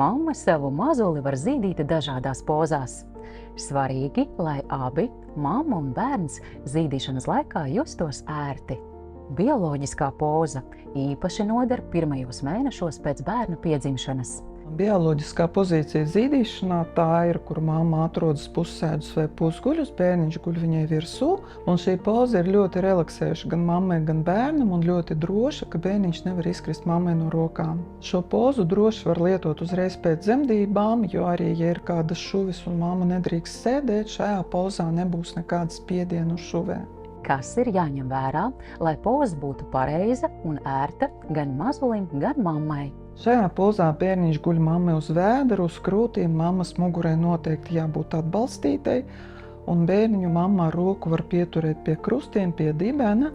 Mamma savu mazuli var zīdīt dažādās pozās. Svarīgi, lai abi, mamma un bērns, zīdīšanas laikā justos ērti. Bioloģiskā poza īpaši noder pirmajos mēnešos pēc bērna piedzimšanas. Bioloģiskā pozīcija zīdīšanā tā ir, kur mamma atrodas pussēdus vai pusguļus, bērniņš guļ viņai virsū, un šī poza ir ļoti relaksējuša gan mammai, gan bērnam, un ļoti droša, ka bērniņš nevar izkrist mammai no rokām. Šo pozu droši var lietot uzreiz pēc dzemdībām, jo arī, ja ir kādas šuvis un mamma nedrīkst sēdēt, šajā pozā nebūs nekādas spiediena uz šuvē. Kas ir jāņem vērā, lai poza būtu pareiza un ērta gan mazulim, gan mammai? Šajā pozā bērniņš guļ mammai uz vēdera, uz krūtīm, mammas mugurai noteikti jābūt atbalstītai, un bērniņu mamma ar roku var pieturēt pie krustiem, pie dibena,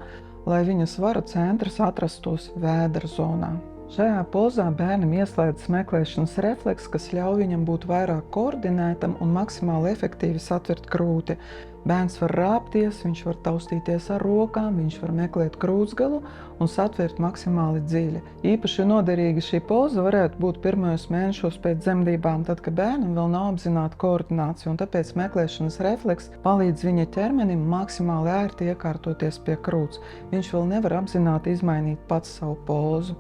lai viņa svara centrs atrastos vēdera zonā. Šajā pozā bērnam ieslēdzas meklēšanas refleks, kas ļauj viņam būt vairāk koordinētam un maksimāli efektīvi satvert krūti. Bērns var rāpties, viņš var taustīties ar rokām, viņš var meklēt krūtsgalu un satvert maksimāli dziļi. Īpaši noderīga šī poza varētu būt pirmajos mēnešos pēc dzemdībām, tad, kad bērnam vēl nav apzināta koordinācija, un tāpēc meklēšanas refleks palīdz viņa ķermenim maksimāli ērti iekārtoties pie krūts. Viņš vēl nevar apzināti izmainīt pats savu pozu.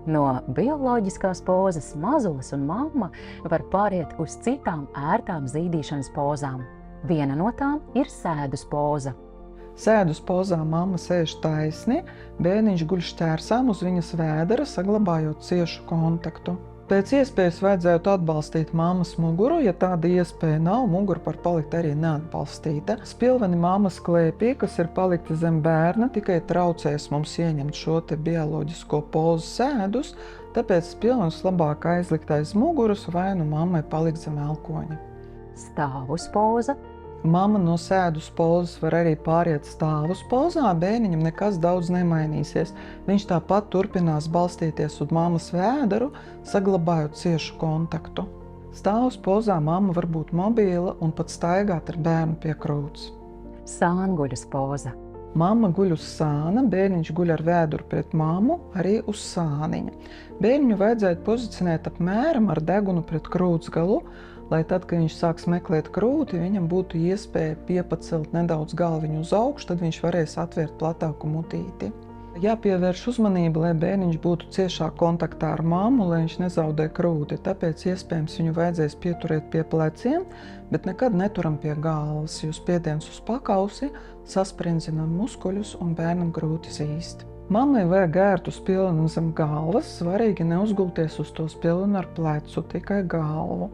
No bioloģiskās pozas mazulis un mamma var pāriet uz citām ērtām zīdīšanas pozām. Viena no tām ir sēdus poza. Sēdus pozā mamma sēž taisni, bērniņš guļ šķērsām uz viņas vēdera, saglabājot ciešu kontaktu. Pēc iespējas vajadzētu atbalstīt mammas muguru, ja tāda iespēja nav, mugura var palikt arī neatbalstīta. Spilveni mammas klēpī, kas ir palikti zem bērna, tikai traucēs mums ieņemt šo te bioloģisko pozu sēdus, tāpēc spilvenus labāk aizlikt aiz muguras vai nu mammai palikt zem elkoņa. Stāvus poza. Mamma no sēdus pozas var arī pāriet stāvus pozā, bērniņam nekas daudz nemainīsies. Viņš tāpat turpinās balstīties uz mammas vēderu, saglabājot ciešu kontaktu. Stāvus pozā mamma var būt mobīla un pat staigāt ar bērnu pie krūts. Sānguļas poza. Mamma guļ uz sāna, bērniņš guļ ar vēduru pret mammu, arī uz sāniņa. Bērniņu vajadzētu pozicionēt apmēram ar degunu pret krūtsgalu, lai tad, kad viņš sāks meklēt krūti, viņam būtu iespēja piepacelt nedaudz galviņu uz augšu, tad viņš varēs atvērt platāku mutīti. Jāpievērš uzmanība, lai bērniņš būtu ciešā kontaktā ar mammu, lai viņš nezaudē krūti, tāpēc iespējams viņu vajadzēs pieturēt pie pleciem, bet nekad neturam pie galvas, jo spiediens uz pakausi sasprinzinām muskuļus un bērnam grūti zīst. Mammai vajag ērtu spilvenu zem galvas, svarīgi neuzgulties uz to spilvenu ar plecu, tikai galvu.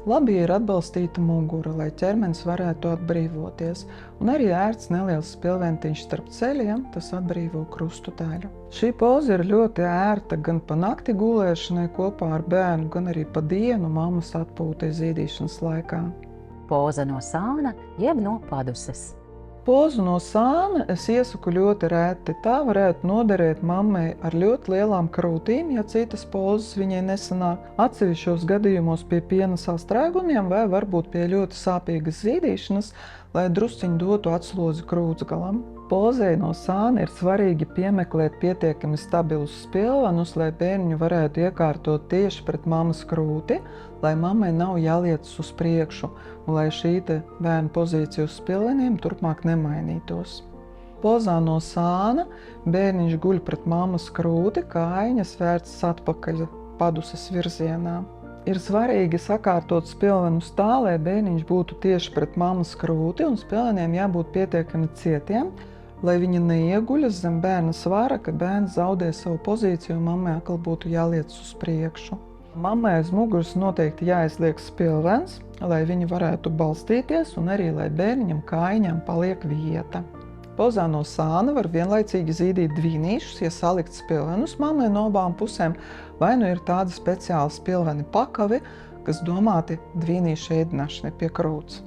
Labi ir atbalstīta mugura, lai ķermenis varētu atbrīvoties, un arī ērts neliels spilventiņš starp ceļiem, tas atbrīvo krustu daļu. Šī poza ir ļoti ērta gan pa nakti gulēšanai kopā ar bērnu, gan arī pa dienu mammas atpūtai zīdīšanas laikā. Poza no sāna jeb no paduses. Pozu no sāna es iesaku ļoti reti. Tā varētu noderēt mammai ar ļoti lielām krūtīm, ja citas pozas viņai nesanāk. Atsevišķos gadījumos pie piena sastrēgumiem vai varbūt pie ļoti sāpīgas zīdīšanas, lai drusciņi dotu atslodzi krūtsgalam. Pozei no sāna ir svarīgi piemeklēt pietiekami stabilus spilvenus, lai bērniņu varētu iekārtot tieši pret mammas krūti, lai mammai nav jāliecas uz priekšu, un lai šī bērna pozīcija uz spilveniem turpmāk nemainītos. Pozā no sāna bērniņš guļ pret mammas krūti, kājiņas vērtas atpakaļ paduses virzienā. Ir svarīgi sakārtot spilvenus tā, lai bērniņš būtu tieši pret mammas krūti, un spilveniem jābūt pietiekami cietiem, lai viņa neieguļas zem bērna svara, ka bērns zaudē savu pozīciju un mammai atkal būtu jāliecas uz priekšu. Mammai aiz muguras noteikti jāizliek spilvens, lai viņa varētu balstīties un arī, lai bērniņam kājiņām paliek vieta. Pozā no sāna var vienlaicīgi zīdīt dvīnīšus, ja salikt spilvenus mammai no abām pusēm, vai nu ir tāda speciāla spilveni pakavi, kas domāti dvīnīšu ēdināšanai pie krūts.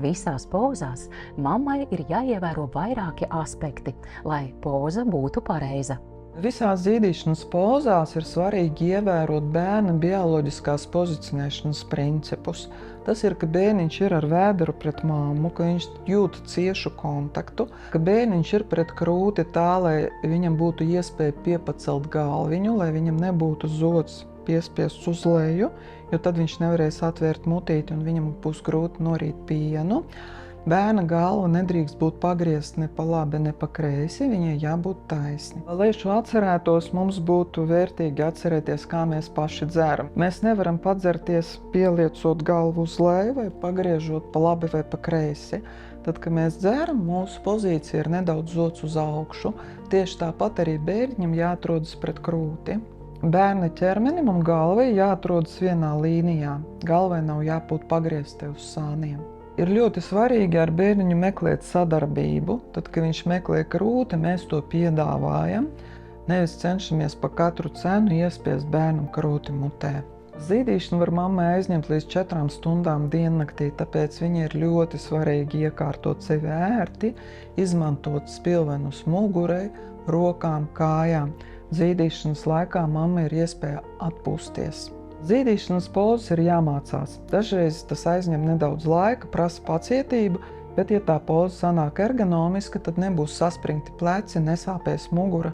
Visās pozās mammai ir jāievēro vairāki aspekti, lai poza būtu pareiza. Visās zīdīšanas pozās ir svarīgi ievērot bērna bioloģiskās pozicionēšanas principus. Tas ir, ka bērniņš ir ar vēderu pret mammu, ka viņš jūt ciešu kontaktu, ka bērniņš ir pret krūti tā, lai viņam būtu iespēja piepacelt galviņu, lai viņam nebūtu zods piespiests uz leju, jo tad viņš nevarēs atvērt mutīti un viņam būs grūti norīt pienu. Bērna galva nedrīkst būt pagriezta ne pa labi, ne pa kreisi, viņai jābūt taisni. Lai šo atcerētos, mums būtu vērtīgi atcerēties, kā mēs paši dzeram. Mēs nevaram padzerties, pieliecot galvu uz leju vai pagriežot pa labi vai pa kreisi. Tad, kad mēs dzeram, mūsu pozīcija ir nedaudz zots uz augšu. Tieši tāpat arī bērņam jāatrodas pret krūti. Bērna ķermenim un galvai jāatrodas vienā līnijā. Galvai nav jābūt pagrieztai uz sāniem. Ir ļoti svarīgi ar bērniņu meklēt sadarbību. Tad, kad viņš meklē krūti, mēs to piedāvājam. Nevis cenšamies pa katru cenu iespiest bērnam krūti mutē. Zīdīšanu var mammai aizņemt līdz 4 stundām diennaktī, tāpēc viņai ir ļoti svarīgi iekārtot sevi ērti, izmantot spilvenus mugurai, rokām, kājām. Zīdīšanas laikā mammai ir iespēja atpūsties. Zīdīšanas pozas ir jāmācās. Dažreiz tas aizņem nedaudz laika, prasa pacietību, bet ja tā poza sanāk ergonomiska, tad nebūs saspringti pleci, nesāpēs mugura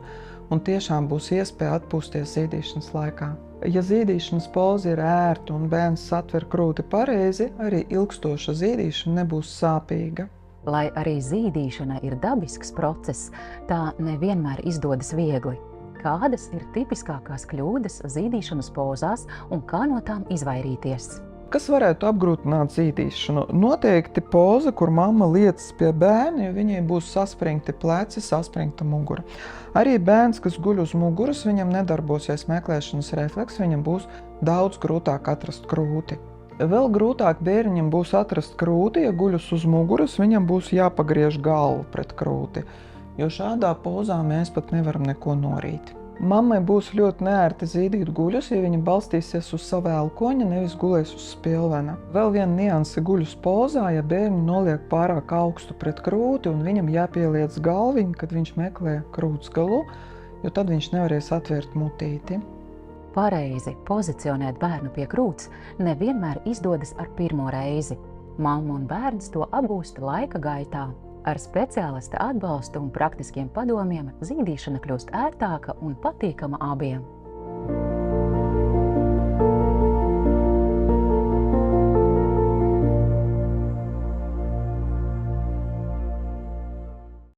un tiešām būs iespēja atpūsties zīdīšanas laikā. Ja zīdīšanas poza ir ērta un bērns satver krūti pareizi, arī ilgstoša zīdīšana nebūs sāpīga. Lai arī zīdīšana ir dabisks process, tā nevienmēr izdodas viegli. Kādas ir tipiskākās kļūdas zīdīšanas pozās un kā no tām izvairīties? Kas varētu apgrūtināt zīdīšanu? Noteikti poza, kur mamma liecas pie bērna, jo viņai būs saspringti pleci, saspringta mugura. Arī bērns, kas guļ uz muguras, viņam nedarbosies meklēšanas refleks, viņam būs daudz grūtāk atrast krūti. Vēl grūtāk bērniņam būs atrast krūti, ja guļus uz muguras, viņam būs jāpagriež galvu pret krūti, jo šādā pozā mēs pat nevaram neko norīt. Mammai būs ļoti neērti zīdīt guļus, ja viņa balstīsies uz savu elkoņa, nevis gulēs uz spilvena. Vēl viena nianse guļus pozā, ja bērni noliek pārāk augstu pret krūti un viņam jāpieliec galviņa, kad viņš meklē krūts galu, jo tad viņš nevarēs atvērt mutīti. Pareizi pozicionēt bērnu pie krūts nevienmēr izdodas ar pirmo reizi. Mamma un bērns to apgūst laika gaitā. Ar speciālista atbalstu un praktiskiem padomiem zīdīšana kļūst ērtāka un patīkama abiem.